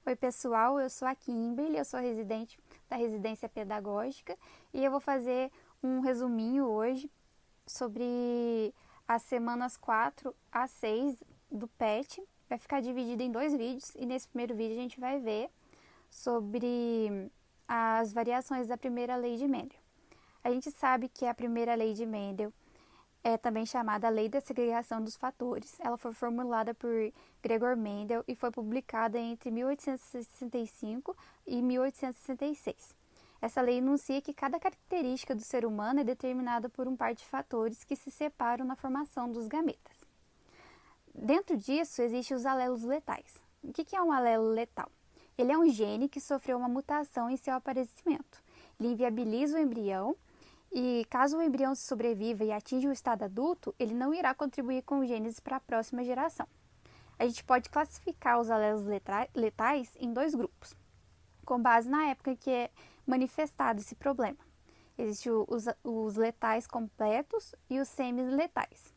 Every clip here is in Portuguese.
Oi pessoal, eu sou a Kimberly, eu sou residente da residência pedagógica e eu vou fazer um resuminho hoje sobre as semanas 4 a 6 do PET. Vai ficar dividido em dois vídeos e nesse primeiro vídeo a gente vai ver sobre as variações da primeira lei de Mendel. A gente sabe que a primeira lei de Mendel é também chamada Lei da Segregação dos Fatores. Ela foi formulada por Gregor Mendel e foi publicada entre 1865 e 1866. Essa lei enuncia que cada característica do ser humano é determinada por um par de fatores que se separam na formação dos gametas. Dentro disso, existem os alelos letais. O que é um alelo letal? Ele é um gene que sofreu uma mutação em seu aparecimento. Ele inviabiliza o embrião e, caso o embrião sobreviva e atinja o estado adulto, ele não irá contribuir com o gênese para a próxima geração. A gente pode classificar os alelos letais em dois grupos, com base na época em que é manifestado esse problema. Existem os letais completos e os semi-letais.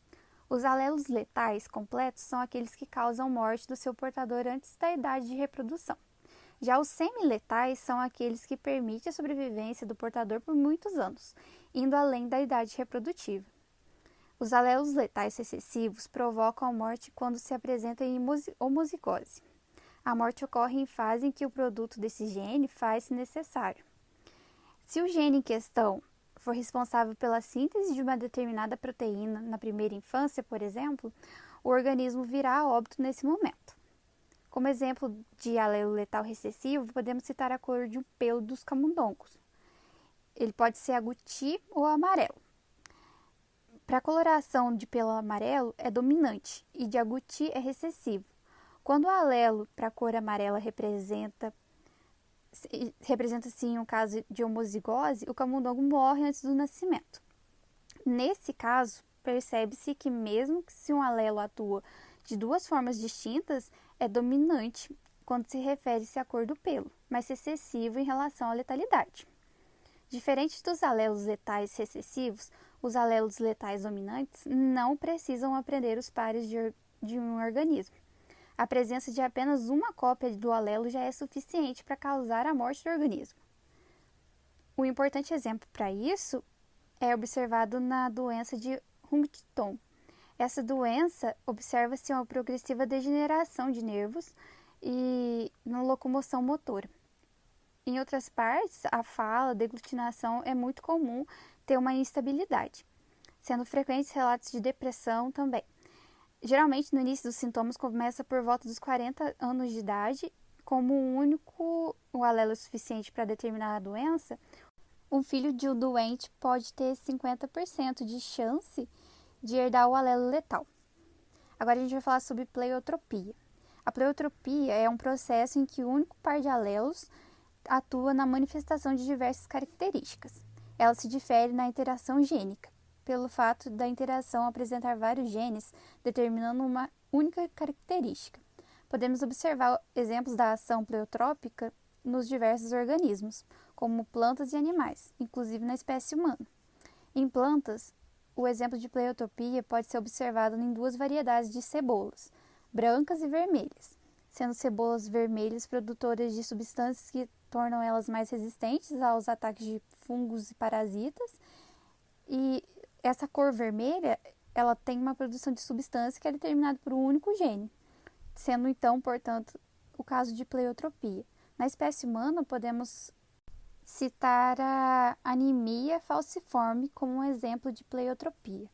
Os alelos letais completos são aqueles que causam morte do seu portador antes da idade de reprodução. Já os semi-letais são aqueles que permitem a sobrevivência do portador por muitos anos, indo além da idade reprodutiva. Os alelos letais recessivos provocam a morte quando se apresentam em homozigose. A morte ocorre em fase em que o produto desse gene faz-se necessário. Se o gene em questão for responsável pela síntese de uma determinada proteína na primeira infância, por exemplo, o organismo virá a óbito nesse momento. Como exemplo de alelo letal recessivo, podemos citar a cor de um pelo dos camundongos. Ele pode ser aguti ou amarelo. Para a coloração de pelo amarelo é dominante e de aguti é recessivo. Quando o alelo para a cor amarela representa sim um caso de homozigose, o camundongo morre antes do nascimento. Nesse caso, percebe-se que mesmo se um alelo atua de duas formas distintas, é dominante quando se refere-se à cor do pelo, mas recessivo em relação à letalidade. Diferente dos alelos letais recessivos, os alelos letais dominantes não precisam aprender os pares de um organismo. A presença de apenas uma cópia do alelo já é suficiente para causar a morte do organismo. Um importante exemplo para isso é observado na doença de Huntington. Essa doença observa-se uma progressiva degeneração de nervos e na locomoção motora. Em outras partes, a fala, a deglutinação é muito comum ter uma instabilidade, sendo frequentes relatos de depressão também. Geralmente, no início dos sintomas, começa por volta dos 40 anos de idade. Como o alelo suficiente para determinar a doença, um filho de um doente pode ter 50% de chance de herdar o alelo letal. Agora a gente vai falar sobre pleiotropia. A pleiotropia é um processo em que o único par de alelos atua na manifestação de diversas características. Ela se difere na interação gênica, pelo fato da interação apresentar vários genes, determinando uma única característica. Podemos observar exemplos da ação pleiotrópica nos diversos organismos, como plantas e animais, inclusive na espécie humana. Em plantas, o exemplo de pleiotropia pode ser observado em duas variedades de cebolas, brancas e vermelhas, sendo cebolas vermelhas produtoras de substâncias que tornam elas mais resistentes aos ataques de fungos e parasitas, e essa cor vermelha, ela tem uma produção de substância que é determinada por um único gene, sendo então, portanto, o caso de pleiotropia. Na espécie humana, podemos citar a anemia falciforme como um exemplo de pleiotropia.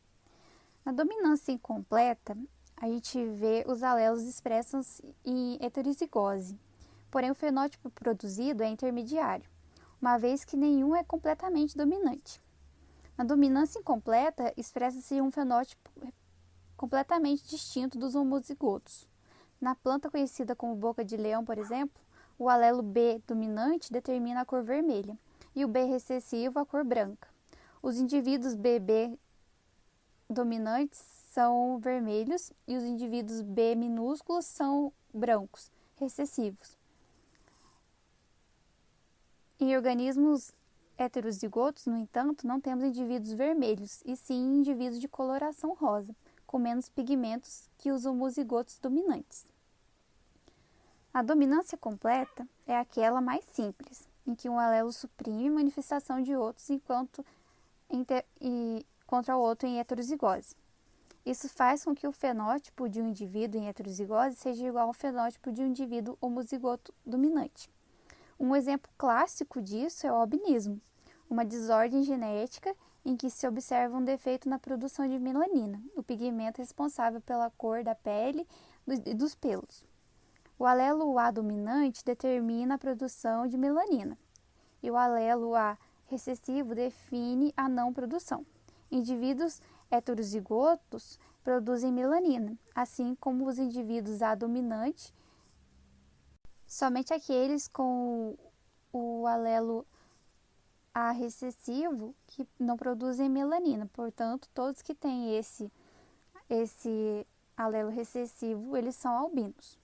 Na dominância incompleta, a gente vê os alelos expressos em heterozigose, porém o fenótipo produzido é intermediário, uma vez que nenhum é completamente dominante. Na dominância incompleta, expressa-se um fenótipo completamente distinto dos homozigotos. Na planta conhecida como boca de leão, por exemplo, o alelo B dominante determina a cor vermelha e o B recessivo a cor branca. Os indivíduos BB dominantes são vermelhos e os indivíduos B minúsculos são brancos, recessivos. Em organismos heterozigotos, no entanto, não temos indivíduos vermelhos, e sim indivíduos de coloração rosa, com menos pigmentos que os homozigotos dominantes. A dominância completa é aquela mais simples, em que um alelo suprime manifestação de outros contra o outro em heterozigose. Isso faz com que o fenótipo de um indivíduo em heterozigose seja igual ao fenótipo de um indivíduo homozigoto dominante. Um exemplo clássico disso é o albinismo, uma desordem genética em que se observa um defeito na produção de melanina, o pigmento responsável pela cor da pele e dos pelos. O alelo A dominante determina a produção de melanina e o alelo A recessivo define a não produção. Indivíduos heterozigotos produzem melanina, assim como os indivíduos A dominante, somente aqueles com o alelo A recessivo que não produzem melanina. Portanto, todos que têm esse alelo recessivo, eles são albinos.